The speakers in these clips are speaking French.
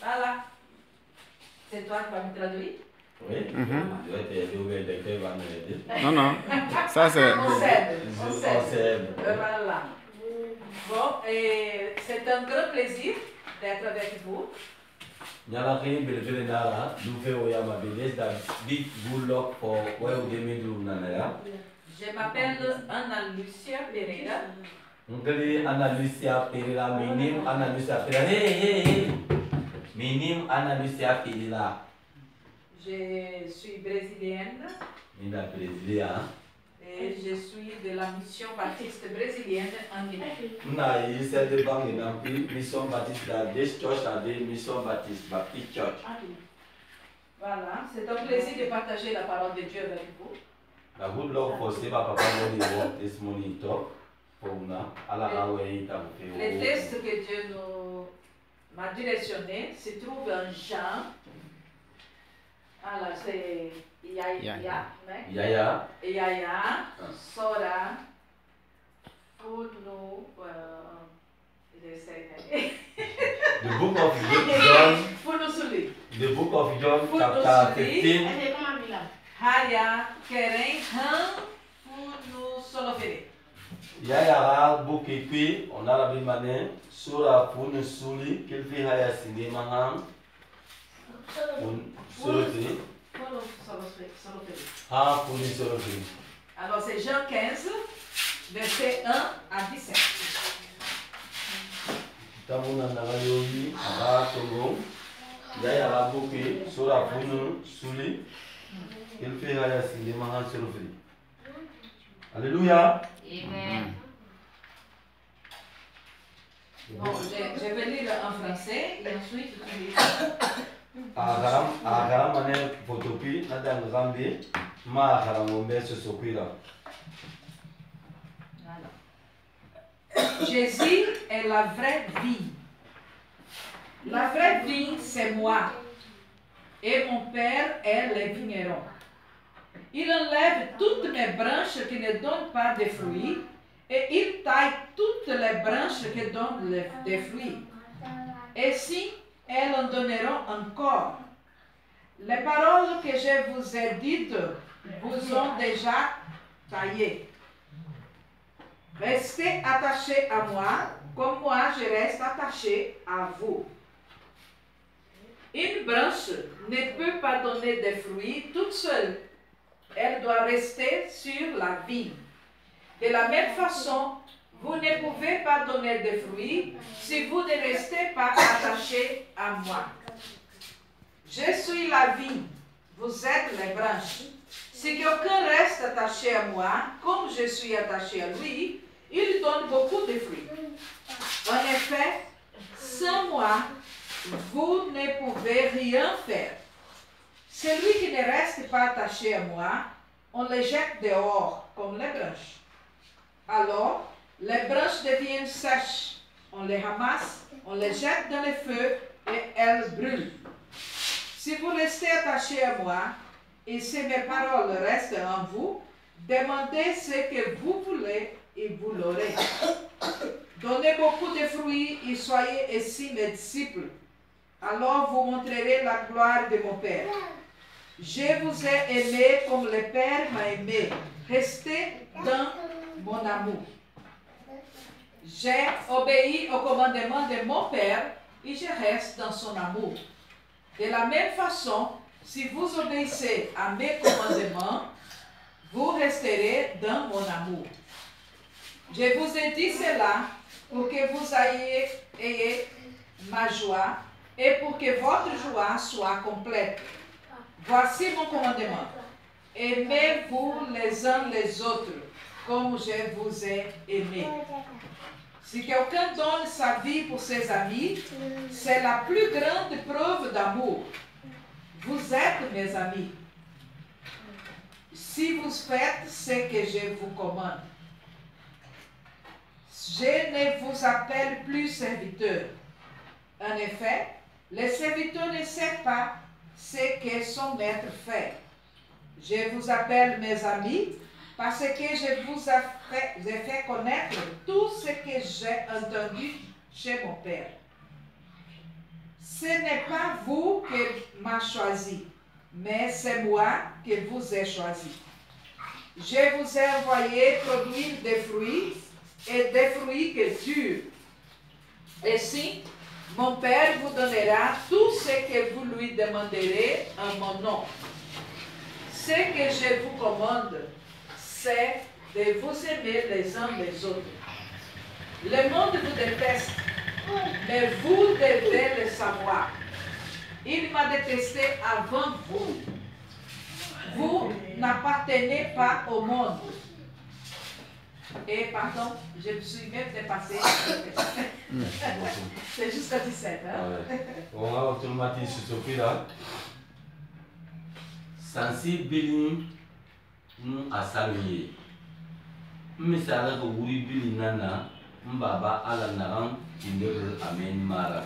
Voilà. C'est toi qui vas me traduire? Oui. Non, non. Ça, c'est... On s'aide. Voilà. Bon, et c'est un grand plaisir d'être avec vous. Je m'appelle Ana Lucia Pereira. Ana Lucia Pereira, minim Ana Lucia Pereira. Hey. Minim Ana Lucia Pereira. Je suis brésilienne. Et je suis de la mission baptiste brésilienne en Guinée. Mission baptiste, this church are the mission baptist Baptist Church. Voilà, c'est un plaisir de partager la parole de Dieu avec vous. La good luck for say papa work this morning talk for una ala les textes que Dieu m'a directionné se trouvent en Jean. Alors c'est Yaya, Sora, Funo, the book of John, Funusuli. The book of John chapter 15. Haya, Keren, Han, Funu, Solofere. Yaya book écrit, on a la Bible mané, Sora Funusuli, qu'il fait Haya cinéma Han. Alors c'est Jean 15, verset 1 à 17. Alléluia. Amen. Bon, je vais lire en français et ensuite tu lis. Jésus est la vraie vie. La vraie vie, c'est moi. Et mon Père est le vigneron. Il enlève toutes mes branches qui ne donnent pas de fruits et il taille toutes les branches qui donnent des fruits. Et si elles en donneront encore. Les paroles que je vous ai dites vous ont déjà taillé. Restez attachés à moi, comme moi je reste attaché à vous. Une branche ne peut pas donner des fruits toute seule. Elle doit rester sur la vigne. De la même façon, vous ne pouvez pas donner de fruits si vous ne restez pas attachés à moi. Je suis la vigne, vous êtes les branches. Si quelqu'un reste attaché à moi, comme je suis attaché à lui, il donne beaucoup de fruits. En effet, sans moi, vous ne pouvez rien faire. Celui qui ne reste pas attaché à moi, on le jette dehors comme les branches. Alors, les branches deviennent sèches. On les ramasse, on les jette dans le feu et elles brûlent. Si vous restez attachés à moi et si mes paroles restent en vous, demandez ce que vous voulez et vous l'aurez. Donnez beaucoup de fruits et soyez ainsi mes disciples. Alors vous montrerez la gloire de mon Père. Je vous ai aimé comme le Père m'a aimé. Restez dans mon amour. J'ai obéi au commandement de mon Père et je reste dans son amour. De la même façon, si vous obéissez à mes commandements, vous resterez dans mon amour. Je vous ai dit cela pour que vous ayez ma joie et pour que votre joie soit complète. Voici mon commandement. Aimez-vous les uns les autres, comme je vous ai aimé. Si quelqu'un donne sa vie pour ses amis, c'est la plus grande preuve d'amour. Vous êtes mes amis. Si vous faites ce que je vous commande. Je ne vous appelle plus serviteur. En effet, le serviteur ne sait pas ce que son maître fait. Je vous appelle mes amis parce que je vous ai fait connaître tout ce que j'ai entendu chez mon Père. Ce n'est pas vous qui m'avez choisi, mais c'est moi qui vous ai choisi. Je vous ai envoyé produire des fruits et des fruits qui durent. Ainsi, mon Père vous donnera tout ce que vous lui demanderez en mon nom. Ce que je vous commande, c'est de vous aimer les uns les autres. Le monde vous déteste, mais vous devez le savoir. Il m'a détesté avant vous. Vous n'appartenez pas au monde. Et pardon, je me suis même dépassée. C'est jusqu'à 17. Hein? On va automatiser ce prix là. Sensibilité nous a salué. Mais ça a wuri bili nana mbaba ala naran indere amen mara.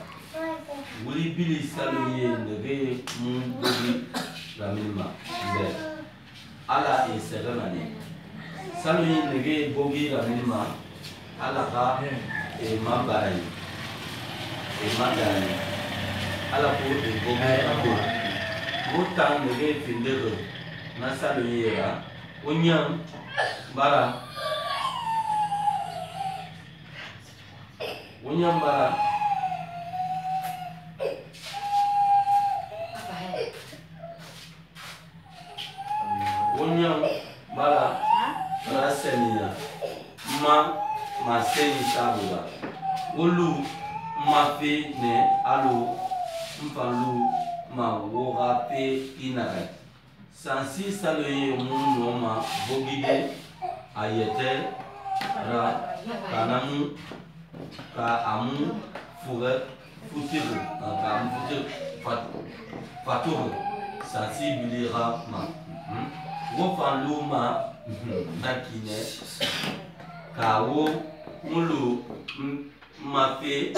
Wuri bili salué nege mun dobi ramilma. Ala e seremane. Salué nege bogi ramilma. Ala ka e mabari. E madani. Ala ko e bogi abo. Butang nege findere na salué ra. Onyam bara. Onyam bara. Onyam bara. Bara senia. Ma seni sabula. Olu ma fe ne alo. Mfalu ma woga pe inagai. Sansi saloye mun noma bogide ayete ra kanamu ka amu fure futiru ka amu futiru faturu sansi bilira ma wofan luma nakine ka wo mulu mafe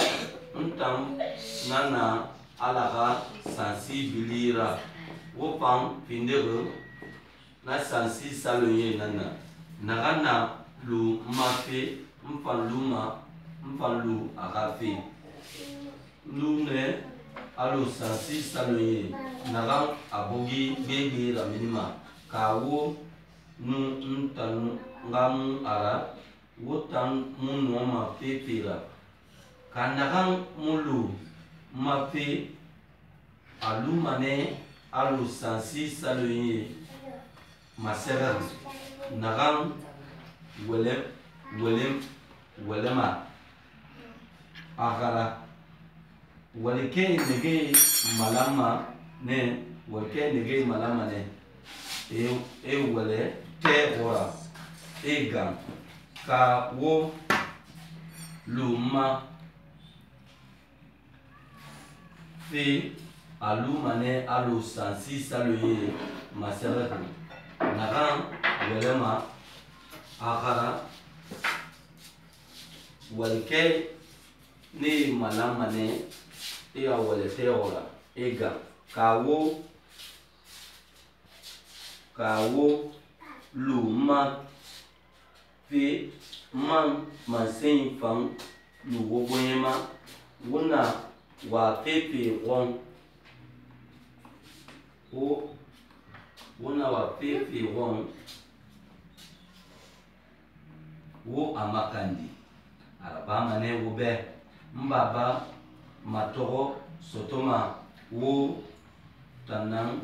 ntam nana alaga sansi bilira wopam pindere na sansi saloye nana nagana lu mafe mfaluma mfalu agafe lune alo sansi saloye naga abogi bebe raminima kawo nu ntanu ngamu ara wotan munu ma pepera kanaga mulu mafe alumane alu sansi saloye masera nagam welema agara walike nege malama ne walike nege malama ne e wele te ora e gam ka wo luma fe alumane alu sansi saloye masera nagam welema agara walike ne malama ne e a wale te ora ega kawo luma fe man masen fan lu woboyema wona wa pepe won o wona wa pepe won wo amakandi arabama ne wo be mbaba matoro sotoma wo tanang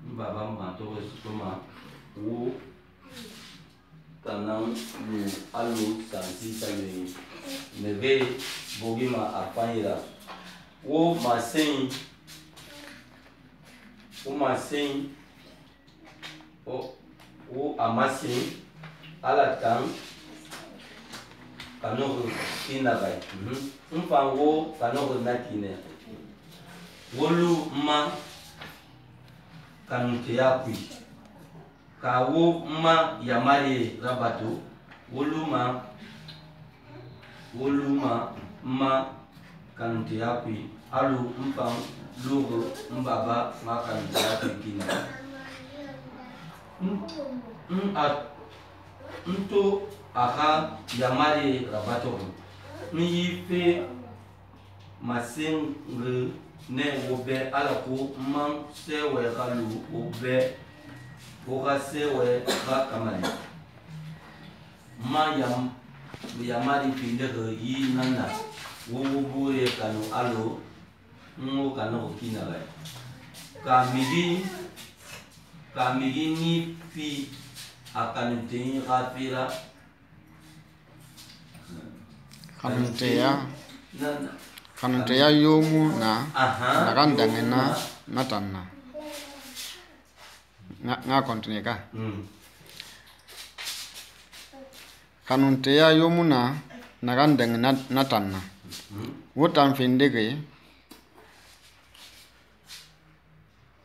mbaba matoro sotoma wo tanang lu alu sansi sale neve bogima afanyira wo masin o amasin alatan kanogo inagai mfango kanogo nakine wolu ma kanute yakui kawo ma yamari rabato wolu ma kanute yakui alu mfang lugo mbaba ma kanute yakui kina Nto aka yamari rabato ni fe masing ne wobe ala ko man se we kalu obe oka se we ka kamali ma yamari pinde yi nana wo bure kanu alo ngo kanu kinala kamigi ni fi akan ting kafira kanunteya yomu na nakandangena natanna nga continue ka kanunteya yomu na nakandangena natanna wotan findege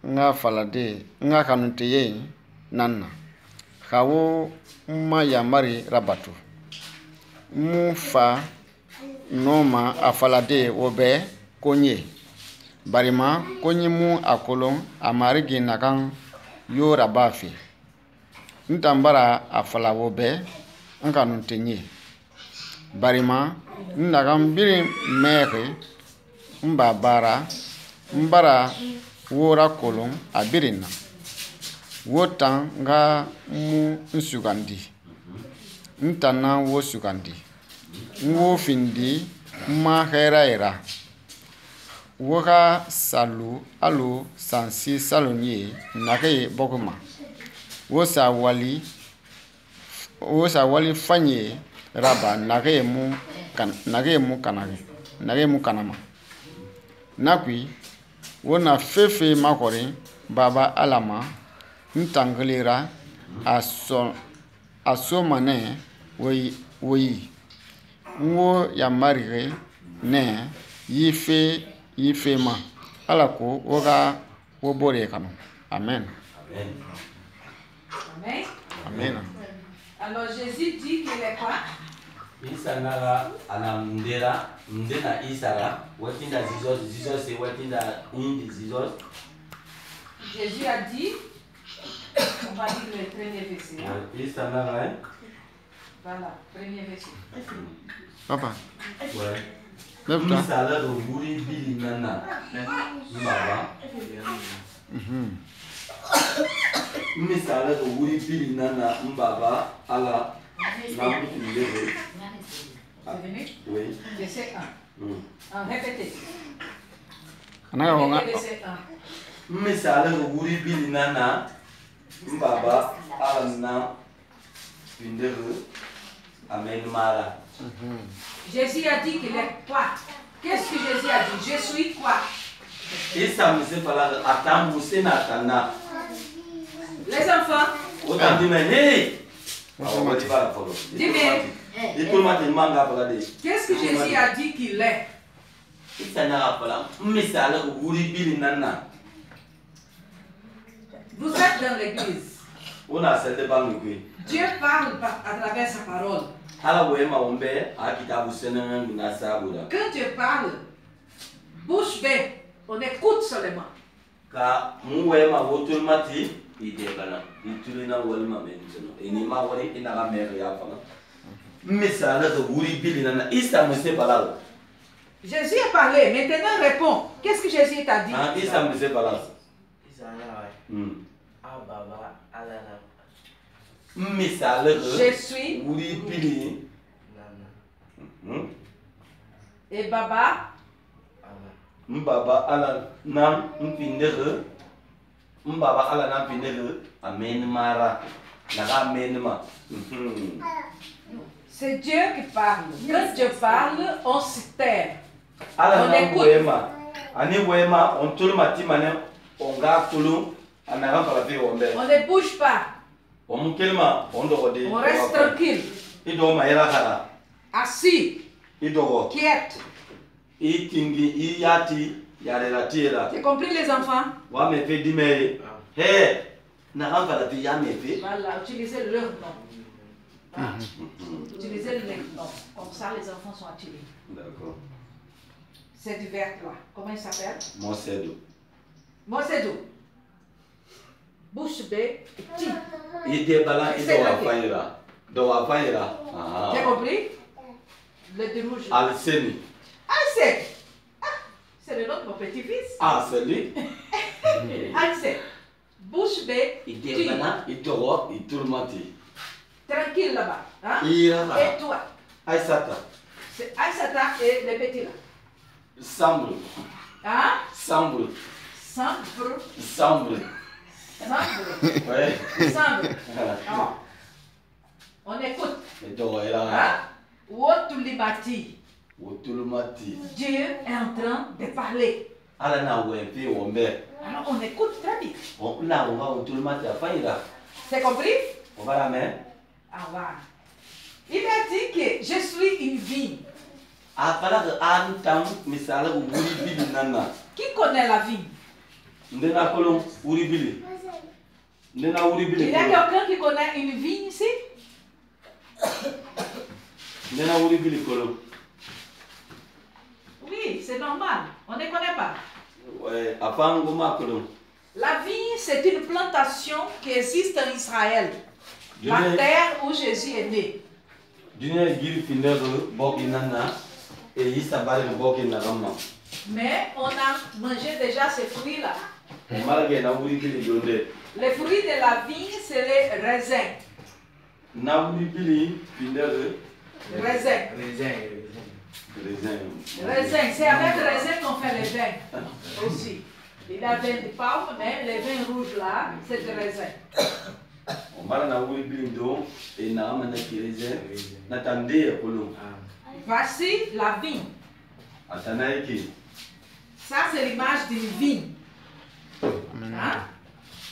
nga falade nga kanunteye nanna kawo ma yamari rabatu mu fa noma afalade wobe konye barima konye mu akolon amarigi nakan yo rabafi ntambara afala wobe nkanuntenye barima nakan biri mere mbara wora kolon abirina wotan nga mu nsugandi ntana wo sugandi wo findi ma heraira woka salu alu sansi salonye nake bokuma wo sa wali fanye raba nake mu kanama nakwi wona fefe makore baba alama ntanglera asomane woyi wo ya marire ne yife ma alako woga wobore kanu amen. Amen. Alors Jésus dit qu'il est quoi? Isanaga anamndera mndena isara watinda zizos watinda indi zizos. Jésus a dit, on va dire le premier verset. Isanaga. Voilà, premier verset. Papa. Ouais. Lève-toi. Isala do buri bili nana. Baba. Misala do buri bili nana mbaba ala namu ndebe. C'est venu? Oui. Verset 1. Répétez. Verset 1. Misala do buri bili nana mbaba ala na ndebe. Amen mara. Jésus a dit qu'il est quoi? Qu'est-ce que Jésus a dit? Je suis quoi? Les enfants. Qu'est-ce que Jésus a dit qu'il est? Vous êtes dans l'église. Dieu parle à travers sa parole. Quand Dieu parle, bouche bée, on écoute seulement. Jésus a parlé, maintenant réponds. Qu'est-ce que Jésus t'a dit? Je suis et Baba ala nam mpindere mbaba ala nam mpindere amen mara naga amen ma. C'est Dieu qui parle. Quand Dieu parle, on se tait. On écoute. On ne bouge pas. On reste tranquille. Assis. Quiète. Tu compris les enfants? Voilà, utilisez leur nom. Utilisez leur nom. Comme ça, les enfants sont attirés. D'accord. C'est du verbe 3. Comment il s'appelle? Mosedo. Mosedo. bouche bée, petit. Il débala, il doit faire. Doit faire. Tu as compris? Le dérouge. Al-Seni. Alcé. C'est le nom de mon petit-fils. Ah, c'est lui? Alcé. Bouche bée, Il petit. débala, il doit, il tourmente. Tranquille là-bas. Hein? Il est là. Et toi? Aïsata. C'est Aïsata et les petits là. Sambre. Hein? Sambre. Sambre. Sambre. Sambre. Ouais. Sambre. Alors, on écoute. Il doit être Hein? là. Wotulimati. Wotulimati. Dieu est en train de parler. Ala na wempe wombe. Alors on écoute très bien. On na on va wotulimati afaira. C'est compris? On va la main. Ah ouais. Il a dit que je suis une vigne. Afala que antam misala wuri bili nana. Qui connaît la vigne? Ndena kolon wuri bili. Ndena wuri bili. Il y a quelqu'un qui connaît une vigne ici? Ndena wuri bili kolon. Oui, c'est normal. On ne connaît pas. Ouais, afango ma kolon. La vigne, c'est une plantation qui existe en Israël. La Dieu- terre où Jésus est né. Dunia giri finero boki nana et isa bari boki nagama. Mais on a mangé déjà ces fruits-là. On malage na wuri bili yonde. Les fruits de la vigne, c'est les raisins. Na wuri bili finero Raisins. Raisins. C'est avec raisins qu'on fait les vins aussi. Il y a vin de palme, mais les vins rouges là, c'est des raisins. On mala na wuri bili do et na amana kireze na tande kolon. Voici la vigne. Atana eki. Ça, c'est l'image d'une vigne. Hein?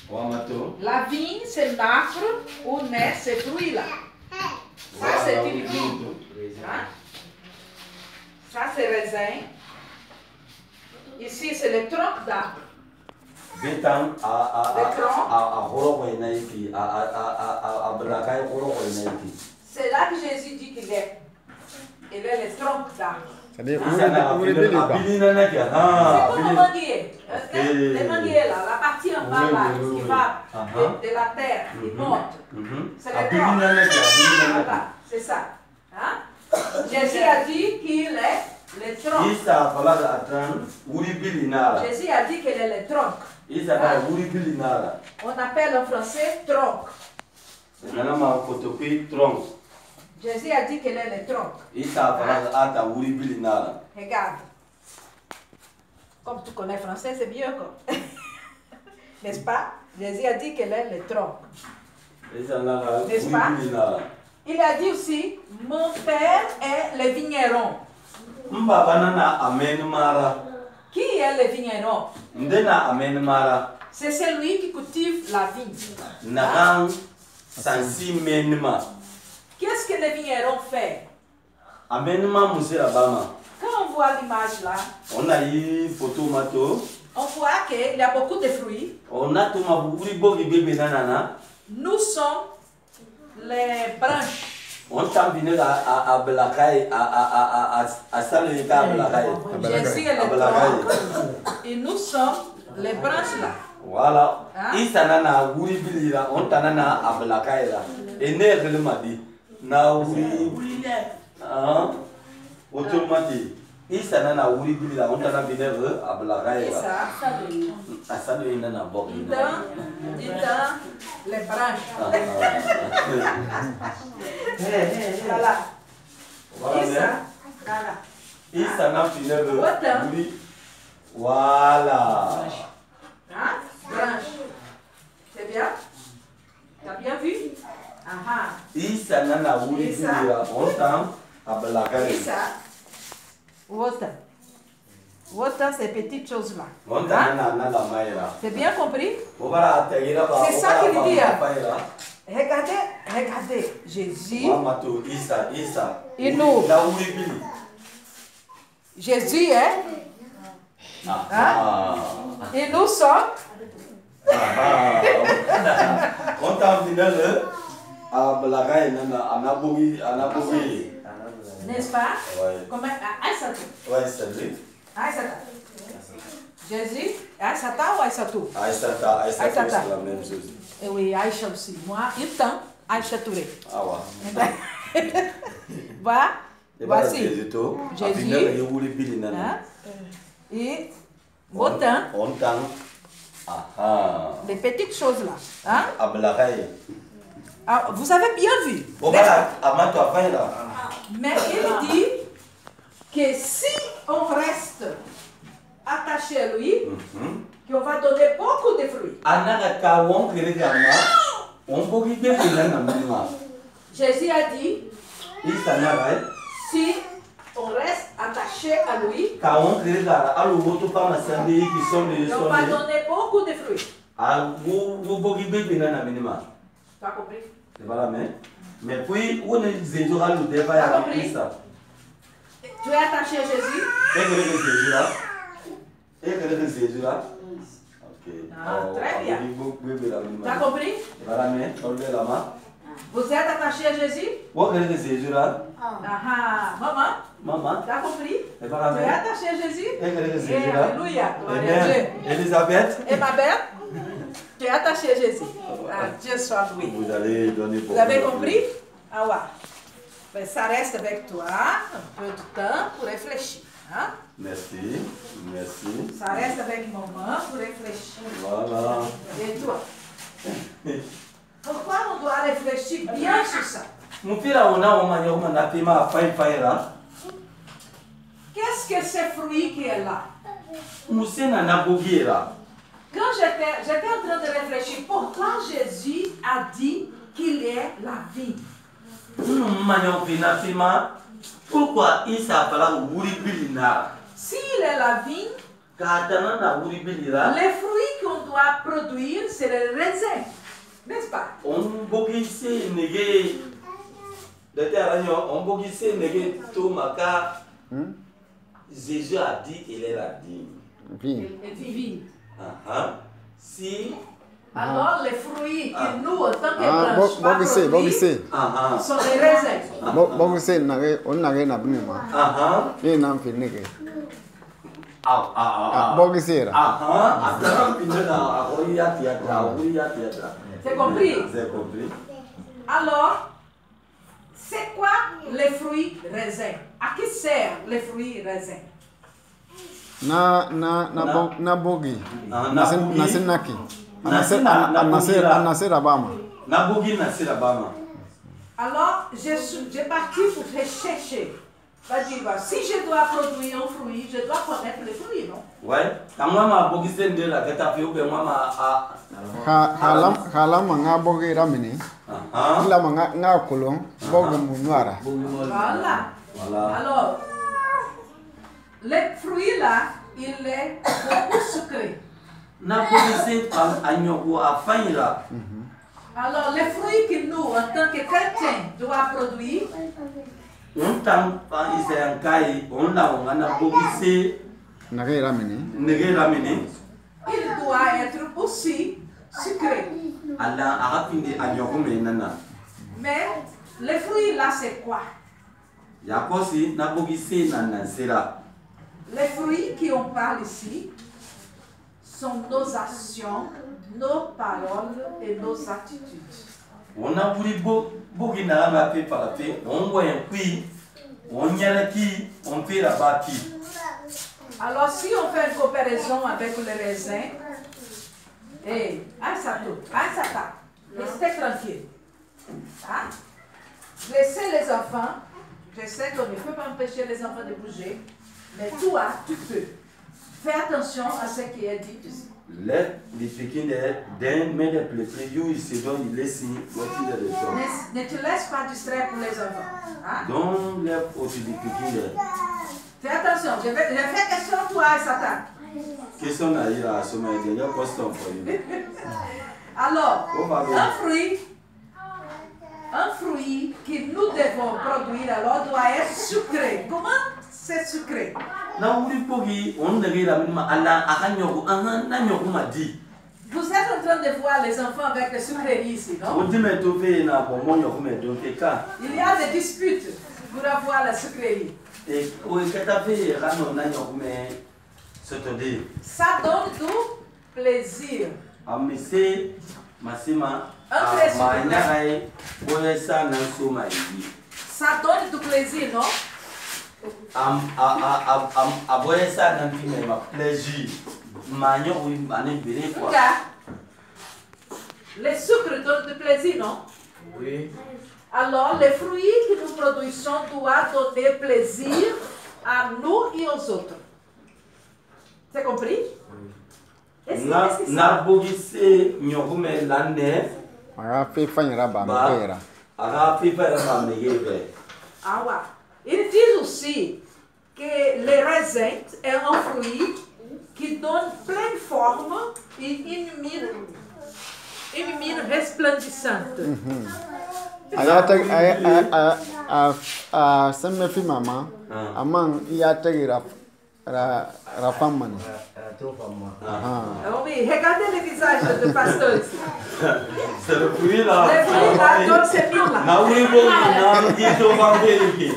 Wamato. La vigne, c'est l'arbre où naissent ces fruits-là. Ça, c'est une vigne. Hein? Ça, c'est raisin. Ici, c'est le tronc d'arbre. Betan a horo na eki a brakai horo na eki. C'est là que Jésus dit qu'il est. Il est le tronc d'arbre. C'est-à-dire, Isa na vous voulez pas. abili na na kia. C'est comme le manguier. Ok. Le manguier là, la partie en bas là, Oui, oui, qui oui. va de la terre, qui monte. C'est le tronc. Voilà, c'est ça. Hein? Jésus a dit qu'il est le tronc. Isa fala da atan wuri bili nara. Jésus a dit qu'il est le tronc. Isa da wuri bili nara. On appelle en français tronc. Nana ma photocopie tronc. Jésus a dit qu'il est le tronc. Isa fala da ata wuri bili nara. Regarde. Comme tu connais français, c'est mieux quoi. N'est-ce pas? Jésus a dit qu'il est le tronc. Isa na wuri N'est-ce pas? bili nara. Il a dit aussi, mon père est le vigneron. Mbaba nana amen mara. Qui est le vigneron? Ndena amen mara. C'est celui qui cultive la vigne. Nagan sansi menma. Qu'est-ce que le vigneron fait? Amenma musira bama. Quand on voit l'image là, On a eu photo mato. on voit qu'il y a beaucoup de fruits. On a tout ma wuri bogi bébé nanana. Nous sommes les branches. On t'a venu à Belakai, à Salé à Belakai. Jésus est le tronc. Et nous sommes les branches là. Voilà. Hein? Isa nana wuri bilira, on t'a nana à Belakai là. Et né le madi. Na wuri. Ah. Automati. Isa nana wuri bilira, on t'a nana venu à Belakai Et là. ça, À Salé nana bogi. dans les branches. Voilà. Voilà. Et ça, voilà. Isa nana venu Autant. wuri. Voilà. Hein? Branche. C'est bien? T'as bien vu? Ah Isa nana wuri Isa. bilira, on t'a à ah. Belakai. Et ça? Autant. Autant ces petites choses-là. On t'a Hein? nana nana maïra. C'est bien compris? C'est ça qu'il dit, Regardez, regardez. Jésus. Mamato Isa Isa. Et nous? La wuri bili. Jésus est. Ah. Et nous sommes. On t'a venu le à Belagai nana anabogi. N'est-ce pas? Ouais. Comment? Aïssata. Ouais, c'est lui. Aïssata. Jésus, Aïssata ou Aïssatou? Aïssata, c'est la même chose. Et oui, Aïcha aussi. Moi, il temps, Aïcha Touré. Ah ouais. Voilà. Voici. Jésus. Et autant. Les petites choses là. Hein? Ah, vous avez bien vu. Mais il dit que si on reste attaché à lui, qu'on va donner beaucoup de fruits. Jésus a dit, si on reste attaché à lui, on va donner beaucoup de fruits. Tu as compris? Mais puis, où est Jésus à Tu es attaché à Jésus? Jésus là. Ok. Très bien. Tu as compris? Vous êtes attaché à Jésus? Jésus là. Maman? Tu as compris? Tu es attaché à Jésus? Alléluia. Elisabeth? Et ma belle? Tu es attaché à Jésus. Dieu soit loué. Vous allez donner beaucoup. Vous avez compris? Ah ouais. Ben, ça reste avec toi un peu de temps pour réfléchir. Hein? Merci. Ça reste avec maman pour réfléchir. Voilà. Et toi? Pourquoi on doit réfléchir bien sur ça? Qu'est-ce que ce fruit qui est là? Quand j'étais en train de réfléchir, pourquoi Jésus a dit qu'il est la vie? Pourquoi il s'appelle Wuribillina? S'il est la vie, les fruits qu'on doit produire, c'est les raisins. N'est-ce pas? Jésus a dit qu'il est la vigne. Si. Alors les fruits que nous, en tant que branches, sont les raisins. C'est compris? Alors, c'est quoi les fruits raisins? À qui servent les fruits raisins? Alors, j'ai parti pour chercher. Si je dois produire un fruit, je dois connaître les fruits, non? Ouais. Voilà. Alors, les fruits là, il est beaucoup sucré. Alors, les fruits que nous, en tant que chrétiens, doivent produire, il doit être aussi sucré. Mais les fruits là, c'est quoi? Les fruits qui on parle ici sont nos actions, nos paroles et nos attitudes. On a voulu beaucoup on fait la bâtie. Alors si on fait une comparaison avec les raisins, Aïssata, restez tranquille. Hein? Laissez les enfants, je sais qu'on ne peut pas empêcher les enfants de bouger, mais toi, tu peux. Fais attention à ce qui est dit ici. Ne te laisse pas distraire pour les enfants. Hein? Fais attention, je fais question à toi, Satan. Alors, un fruit que nous devons produire alors doit être sucré. Comment c'est sucré? Vous êtes en train de voir les enfants avec les sucreries ici, non? Il y a des disputes pour avoir la sucrerie. C'est-à-dire, ça donne du plaisir. amese masima Impressionant. manyarai boyesa nanso mayi. Ça donne du plaisir, non? Aboyesa nanti ma plaisir. Manyo oui mané béré quoi. Regarde. Les sucres donnent du plaisir, non? Oui. Alors, les fruits que nous produisons doivent donner plaisir à nous et aux autres. C'est compris? Est-ce que ça? Na bogise nyogume lande aga fe fanyira ba ba mekera aga fifa ba megebe. Ah ouais. Ils disent aussi que les raisins est un fruit qui donne pleine forme et une mine resplendissante. aya tag a semme fi mama amang iya tagira rafamman Oui, regardez le visage de pasteur ici. C'est le fruit là. Les fruits là, donc c'est bien là. Na oui bon na dito vangeli.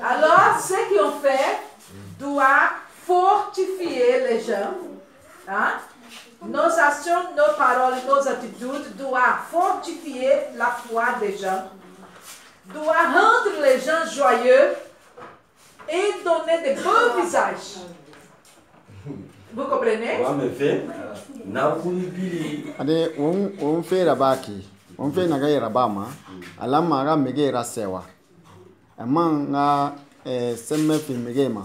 Alors, ce qu'on fait doit fortifier les gens. Hein? Nos actions, nos paroles, nos attitudes doivent fortifier la foi des gens, doivent rendre les gens joyeux et donner de beaux visages. Vous comprenez? Wa me fait na kulibili ade won fe rabaki won fe naga rabama alama ga megera sewa amang nga semme fi megema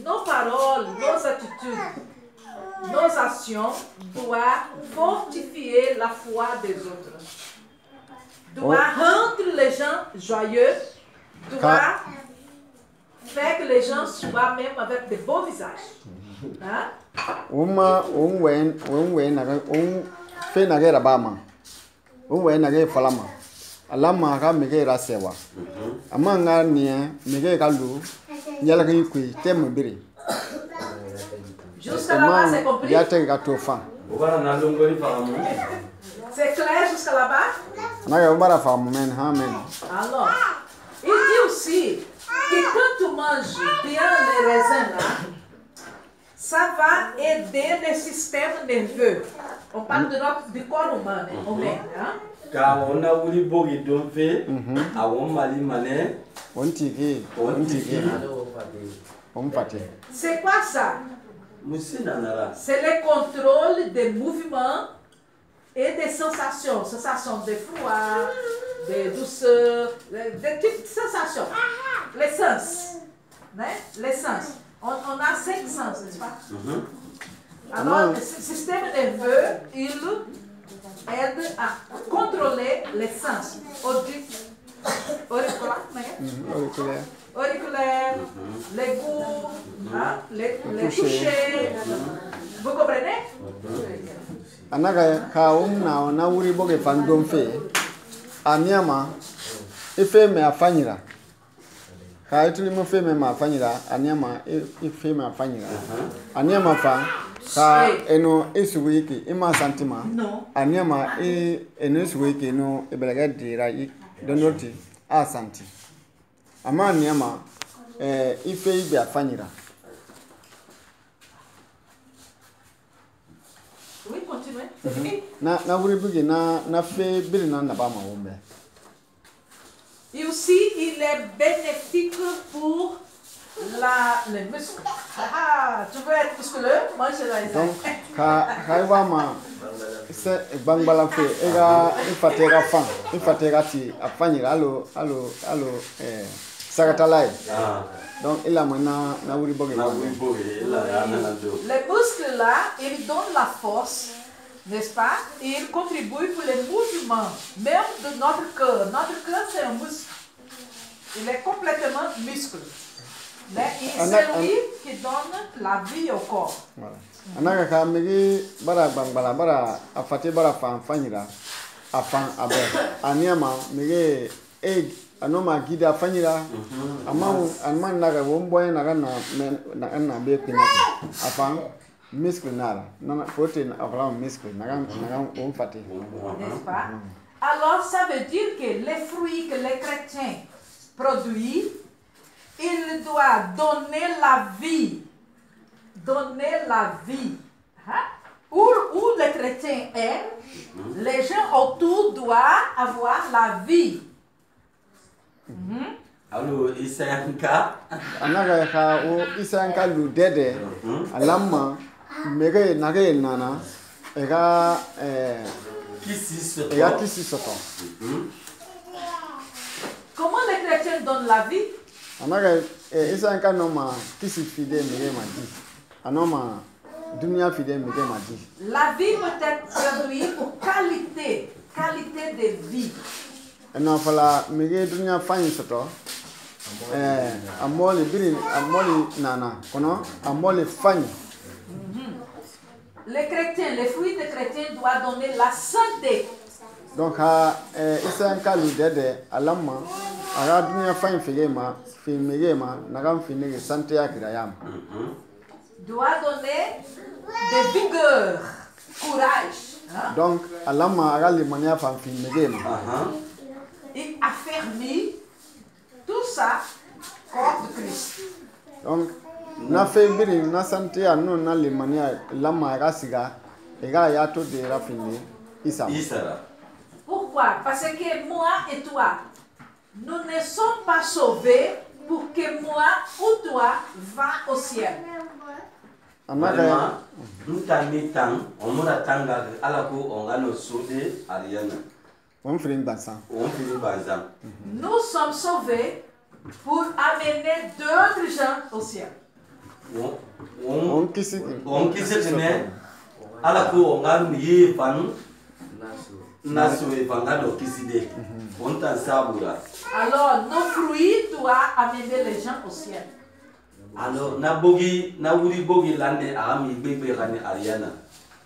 Nos paroles, nos attitudes, nos actions doivent fortifier la foi des autres. Doivent rendre les gens joyeux, doivent faire que les gens soient même avec de beaux visages. Hein? won wen naga won fe naga rabama won wen naga falama alama ga megera sewa amang nga nie megera lu nyala ga yikui tem biri Jusqu'à là-bas, c'est compris? ya taga to fa wala na longori faramu. C'est clair jusqu'à là-bas? naga bara fa men ha men Alors, il dit aussi que quand tu manges bien les raisins là, ça va aider le système nerveux. On parle du corps humain. Hein? Ka ona wuli bogi don fe awon mali mané on tiki on pati C'est quoi ça? musina nara. C'est le contrôle des mouvements et des sensations. Sensations de froid, de douceur, des types de sensations. Les sens. Né? Les sens. On a 5 sens, n'est-ce pas? Alors, le système nerveux, il aide à contrôler les sens. Auriculaire, les goûts, hein, les toucher. Vous comprenez? anaga ka na wuri boge fandom fe aniama ife me afanyira ka ituli mo fe me ma afanyira aniama ife me afanyira aniama fa ka eno isuwiki ima santima No. aniama eno isuwiki no ebelaga dira donoti a santi ama aniama ife ibe afanyira Oui, continuez. na wuri boge na fe biri na ba ma wombe Et aussi, il est bénéfique pour les muscles. Ah, tu veux être musculeux? Mange la donc ka wa ma se bangbala fe ega ifatega fan ifatega ti afanyira alo sagatalai donc il a maintenant na wuri boge Na wuli bogi la ya na do. Les muscles là, ils donnent la force, n'est-ce pas? Et ils contribuent pour les mouvements, même de notre cœur. Notre cœur, c'est un muscle. Il est complètement muscle. Mais c'est lui qui donne la vie au corps. voilà anaka ka migi bara bangbala bara afate bara fan fanyira afan abe aniama migi anoma gidi afanyira amman naga womboy naga na be pinati afan muscle nara na protein afran muscle naga wom fate N'est-ce pas? Alors, ça veut dire que les fruits que les chrétiens produisent il doit donner la vie. Donner la vie. Hein? Où le chrétien est, les gens autour doivent avoir la vie. Alors, Isaïanka. anaga ka o isanka lu dede alamma mege nage nana ega kisi soto Comment les chrétiens donnent la vie? anaga isanka no ma kisi fide mege ma di anoma dunia fide mege ma di. La vie peut être traduite pour qualité de vie. eno fala mege dunia fani soto amoli biri amoli nana kono amoli fani. Les chrétiens, les fruits des chrétiens doivent donner la santé. Donc isanka lu dede alamma aga dunia fani fige ma nagam fini santé akira yam. Doit donner de vigueur, courage. Hein? Donc alamma aga limania fan fige ma Et affermir tout ça corps de Christ. donc na febiri na santé anu na limania lama aga siga ega ya to de rafini isara. Pourquoi? Parce que moi et toi, nous ne sommes pas sauvés pour que moi ou toi va au ciel. Anaga Ntang omura tanga ala ko ongano sode ariana. on feeling bansan. On finit bazam. Nous sommes sauvés pour amener d'autres gens au ciel. On kisi ne ala ko ongano ye fan naso e fangado kiside. On ta sabura. Alors nos fruits doivent amener les gens au ciel. Alors na wuri bogi lande ami bebe rani ariana.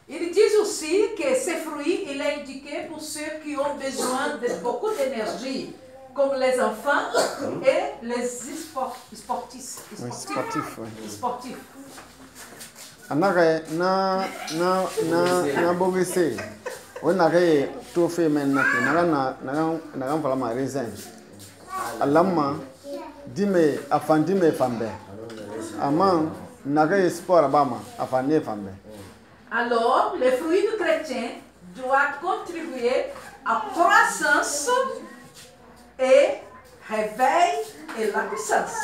Ils disent aussi que ces fruits, il est indiqué pour ceux qui ont besoin de beaucoup d'énergie, comme les enfants et les sportifs. Sportifs. Anaga na bogese on naga to fe men na fala ma raisin alamma dime afandime fambe ama naga sport bama afane fambe. Alors, les fruits du chrétien doivent contribuer à croissance et réveil et la puissance.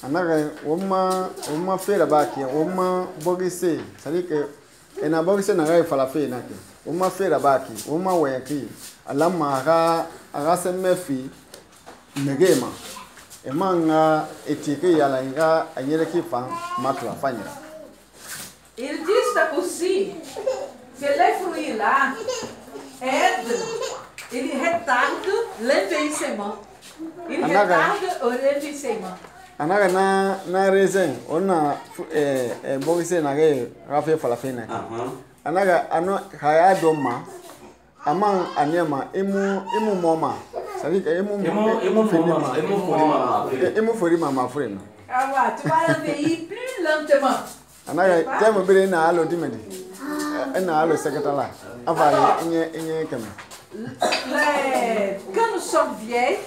Anaga oma fera baki oma bogese c'est que ena bogese naga fala fe nake oma fera baki oma weki alama aga semefi megema emanga etike yala nga anyereki fa matwa fanya. Ils disent aussi que les fruits là aident, ils retardent l'envieillissement. Ils retardent au vieillissement. Anaga na raisin ona bogise nage rafe falafena. Anaga ano haya doma amang anyama imu moma. C'est-à-dire que imu fori mama frère. Ah ouais, tu vas vieillir plus lentement. Anaga temo bire na alo dimedi. Na alo secrétaire. Afale inye kama. Quand nous sommes vieilles,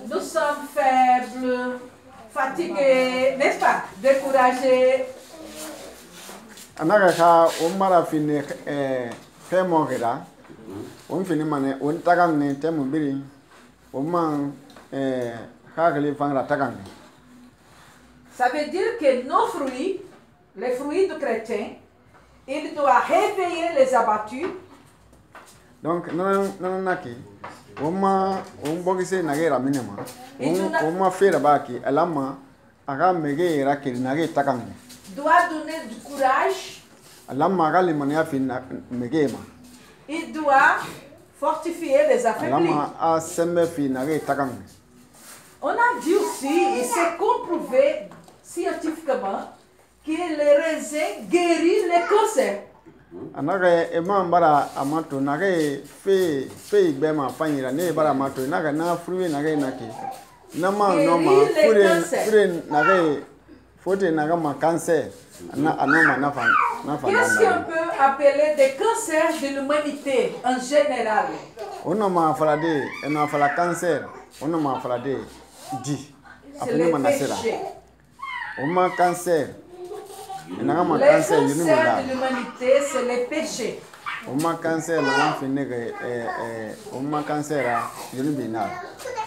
nous sommes faibles, fatigués, n'est-ce pas? Découragés. Anaga ka umara fini temo gera. On fini mane on tagang ne temo bire. Umang hakali fangra tagang. Ça veut dire que nos fruits, les fruits du chrétien, il doit réveiller les abattus. Donc nanaki bogise nagera minema fera baki alama aga mege raki nage takangi Doit donner du courage. alama aga limania fi megema Il doit fortifier les affaiblis. alama a sembe fi nage takangi. On a dit aussi, et c'est comprouvé scientifiquement, que le raisin guérit les cancers. Anaga ema bara amato nage fe bema fanyira ne bara amato naga na fruit nage naki nama noma fruit nage fote naga ma cancer na anoma na fan. Qu'est-ce qu'on peut appeler des cancers de l'humanité en général? On ma falade, on a fala cancer, on ma falade di. c'est le péché. Oma cancer. Nanga ma Le cancer cancer yuni mala. de l'humanité, c'est le péché. Oma cancer nanga finege oma cancer yuni bina.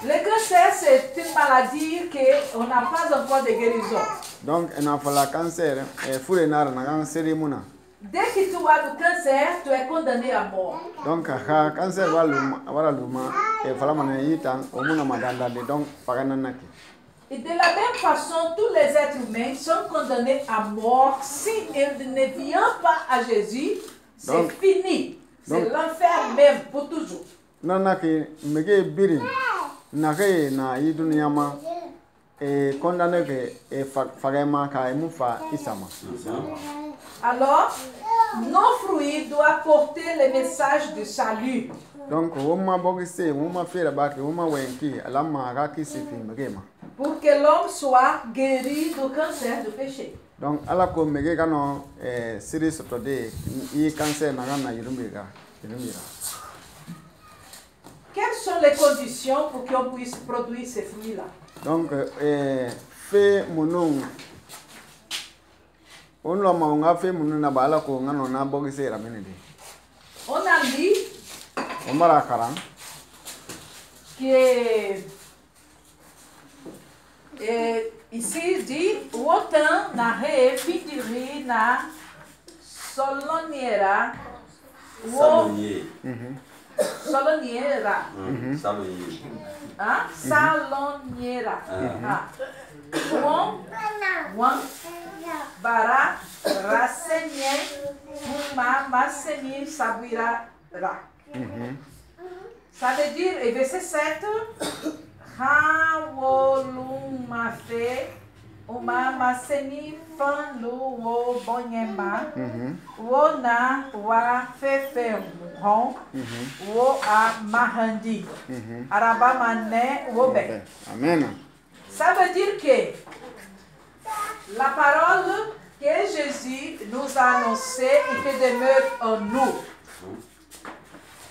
Le cancer, c'est une maladie qu'on n'a pas encore de guérison. Donc en fala cancer fure nara nanga seri muna. Dès que tu as le cancer, tu es condamné à mort. Donc ha cancer wala luma fala mana yita omuna madanda de donc pagana naki. Et de la même façon, tous les êtres humains sont condamnés à mort si ils ne viennent pas à Jésus. C'est fini. C'est l'enfer même pour toujours. Nanaki mege biri nake na yiduniyama condamné que fagema ka mufa isama. Alors, nos fruits doivent porter le message du salut. Donc woma bogise woma fera baki woma wenki alama raki sifi megema. Pour que l'homme soit guéri du cancer du péché. Donc ala ko mege kano siri sotode i cancer na na yirumira. Quelles sont les conditions pour qu'on puisse produire ces fruits-là? Donc fe munung on lo ma nga fe munung na bala ko ngano na bogise ramene de. On a dit Omara karan que ici dit autant na re fidiri na soloniera Salonier. soloniera Salonier. hein saloniera wan bara rasenye uma maseni sabira ra. Ça veut dire, et verset 7, Hawolumafe, Uma Maseni Fanlu wo Bonyema, Wona wa Fefe Hon, Wo a Mahandi, Arabamane Wobe. Amen. Ça veut dire que la parole que Jésus nous a annoncée et qui demeure en nous.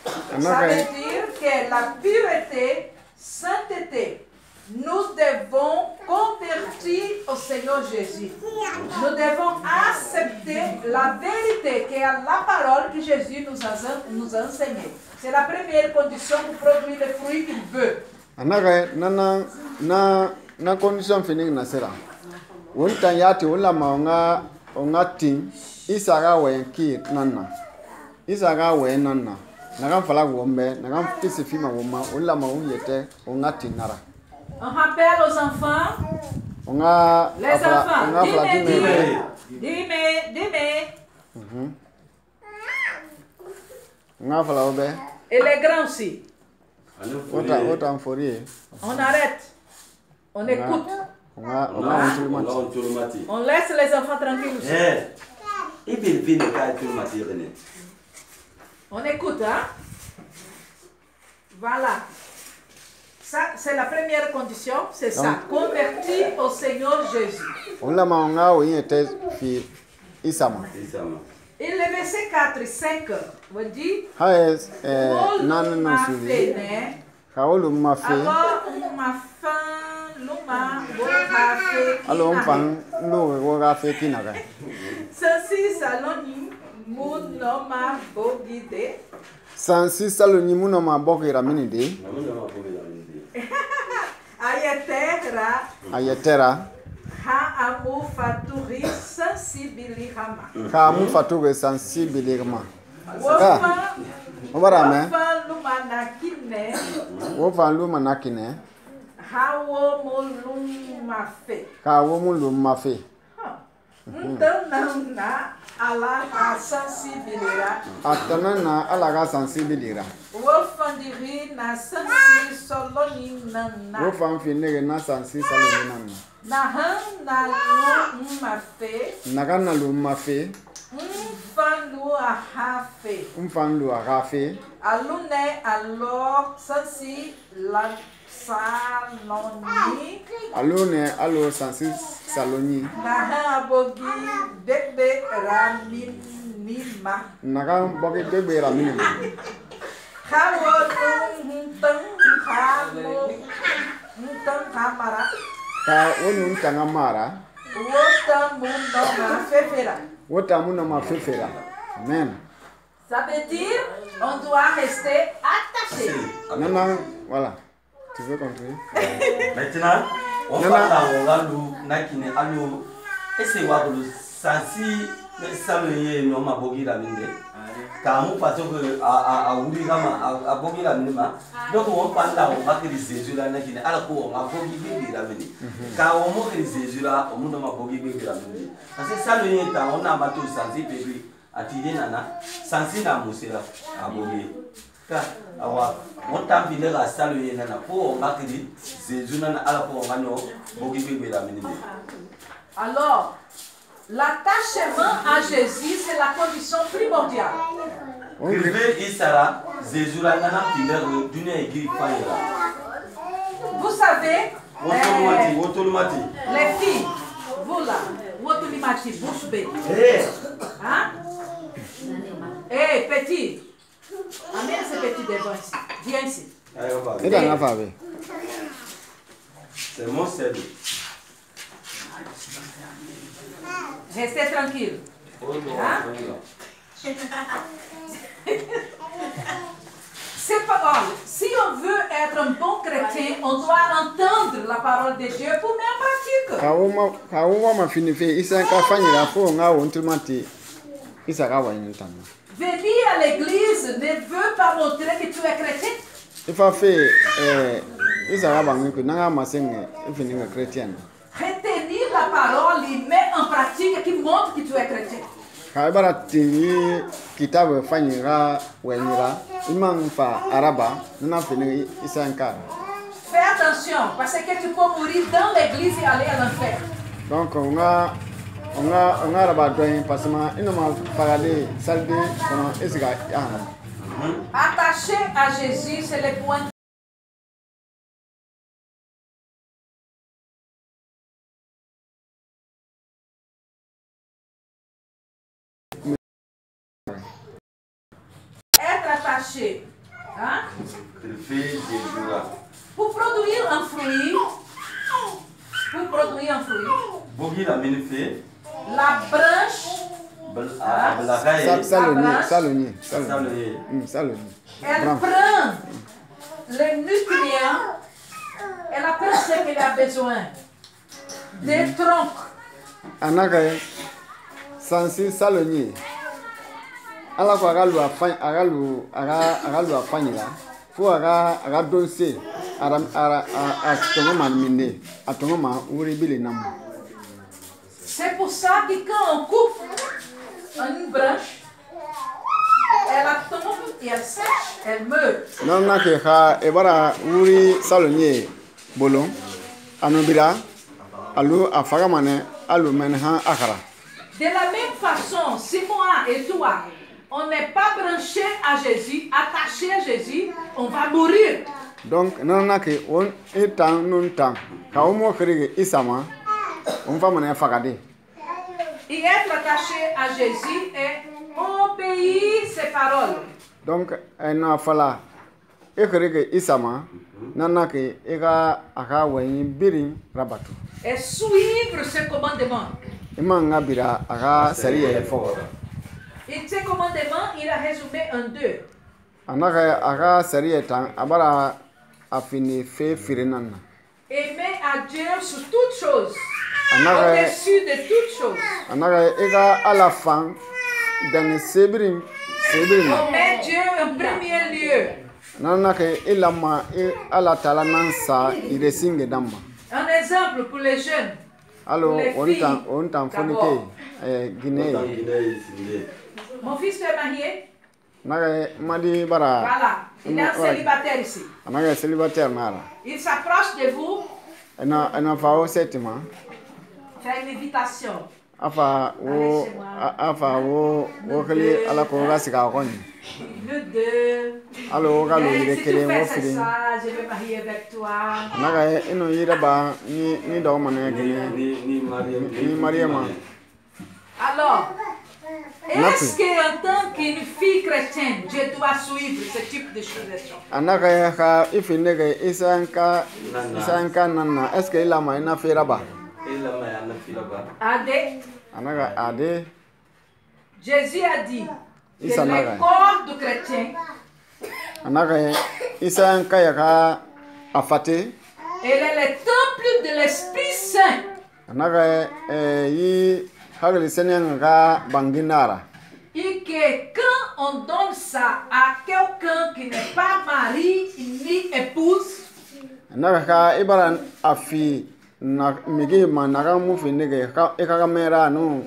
Ça veut dire que la pureté, sainteté, nous devons convertir au Seigneur Jésus. Nous devons accepter la vérité qui est la parole que Jésus nous a enseignée. C'est la première condition pour produire les fruits qu'il veut. Na condition fini na sera. Wonta yati wala maunga ongati isaga wenki nana. Isaga wenana. Nagam fala wombe, nagam pisi fima woma, wala mauyete ongati nara. On rappelle aux enfants. Les enfants, dis-moi. Nga fala wobe. Et les grands aussi. On arrête. On écoute. On laisse les enfants tranquilles aussi. On écoute, hein? Voilà. Ça, c'est la première condition, c'est ça. Convertir au Seigneur Jésus. Et le verset 4 et 5, on dit Sansi saloni munoma bogera minide. Ayetera. Ha amu faturi sensibilirama. Ha amu faturi sensibilirama. Wofa luma nakine. Hawo muluma fe. Hawo muluma fe. Então não na ala sensibilidade. Atanana ala sensibilidade. Wofandiri na sensi soloni nana. Wofan finere na sensi soloni nana. Na na luma fe. Nagana luma fe. Fanlu a hafe. Fanlu a hafe. Alune alors sensi la saloni. Alune alo sensi saloni. Naha bogi bebe raminima. Naga bogi bebe raminima. Hawo tung hamara. ka wonu tanga mara wotamu ma fefera. Amen. Ça veut dire on doit rester attaché. Nana, voilà. Tu veux continuer? Maintenant, on va là où nakine allo ese wa bulu sansi saluye no ma bogi la minde. Ka mu façon que a wuri kama a bogi la minde ma. Donc on parle on va que Jésus là nakine ala ko on a bogi bi la minde. Ka on mo que Jésus là on no ma bogi bi la minde. Parce que saluye ta on a battu sansi pepi atide nana sansi na musira a bogi. Awa on tampile la saluye nana pour on va que Jésus nana ala ko on no bogi bi la minde. Alors, l'attachement à Jésus, c'est la condition primordiale. Vous savez, les filles, vous là, bouche bée. Hein? Petit. Amène ce petit devant ici. Viens ici. C'est mon cerveau. Restez tranquille. Hein? C'est pas grave. Si on veut être un bon chrétien, on doit entendre la parole de Dieu pour mettre en pratique. Venir à l'église ne veut pas montrer que tu es chrétien. Retenir la parole, il met en pratique qui montre que tu es chrétien. Fais attention, parce que tu peux mourir dans l'église et aller à l'enfer. Donc on a Attaché à Jésus, c'est le point. Être attaché, hein? Pour produire un fruit, la branche, elle prend les nutriments, elle apprend ce qu'elle a besoin, des troncs. Sansi saloni ala ko agalu afanyila fo aga donse atongo mine atongo ma uri bile namu. C'est pour ça que quand on coupe une branche, elle tombe et elle sèche, elle meurt. Non na ke ha ebara uri saloni bolon anobira alu afaga mane alu menha akara. De la même façon, si moi et toi, on n'est pas branché à Jésus, attaché à Jésus, on va mourir. Donc, non, on est en non temps. Quand on m'a isama, on va m'en faire. Et être attaché à Jésus et obéir ses paroles. Donc, on a fallu écrire isama, nanake ega aga weni birin rabatu. Et suivre ses commandements. Et ces commandements, il a résumé en deux. Aimer à Dieu sur toutes choses. Au-dessus de toutes choses. On met Dieu en premier lieu. Un exemple pour les jeunes. Alors, on t'en Guinée. Mon fils est marié. Madi Voilà, il est célibataire ici. Il s'approche de vous. Fait une invitation. Le deux. Alors, si tu fais ça, je vais marier avec toi. Alors, Est-ce qu'en tant qu'une fille chrétienne, je dois suivre ce type de choses? Anaka ka ifinege isanka nana est-ce que il a maina feraba? Il a maina feraba. Ade. Anaka ade. Jésus a dit que le corps du chrétien. Anaka isanka yaka afate. Elle est le temple de l'Esprit Saint. Anaka yi hagli senenga banginara. Et que quand on donne ça à quelqu'un qui n'est pas mari ni épouse, anaka ibaran afi na migi manaka mufinege ekakamera no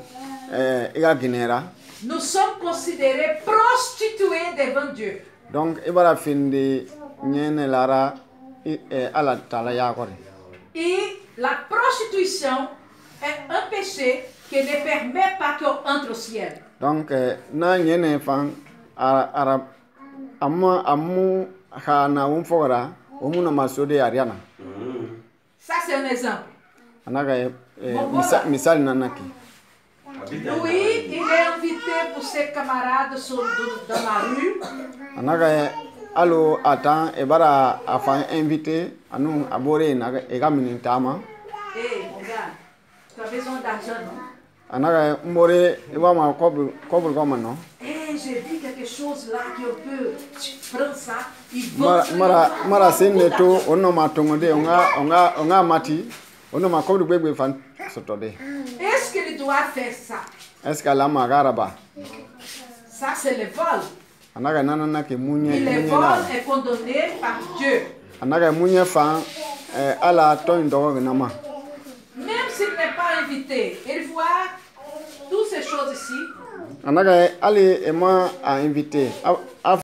ega ginera. Nous sommes considérés prostitués devant Dieu. Donc ibara findi nyene lara ala tala yakore. Et la prostitution est un péché qui ne permet pas qu'on entre au ciel. Donc na nyene fan ara amu hana umfora umuna masode ariana. Ça c'est un exemple. Anaka misali nanaki. Louis, il est invité pour ses camarades dans la rue. Anaka alo atan ebara afan invité anu abore na egamini tama. Mon gars, tu as besoin d'argent, non? Anaka mbore iwama kobul koma no. J'ai dit quelque chose là qui peut. Tu prends ça, il va. Mara sinneto ono matongode onga mati ono makobul gbegbe fan sotode. Est-ce qu'il doit faire ça? Est-ce qu'elle a magaraba? Ça c'est le vol. Anaka nanana ke munye. Et le vol est condamné par Dieu. Anaka munye fan ala ton dogo nama. Même s'il n'est pas invité, il voit toutes ces choses ici. Anaka ali ema a invité.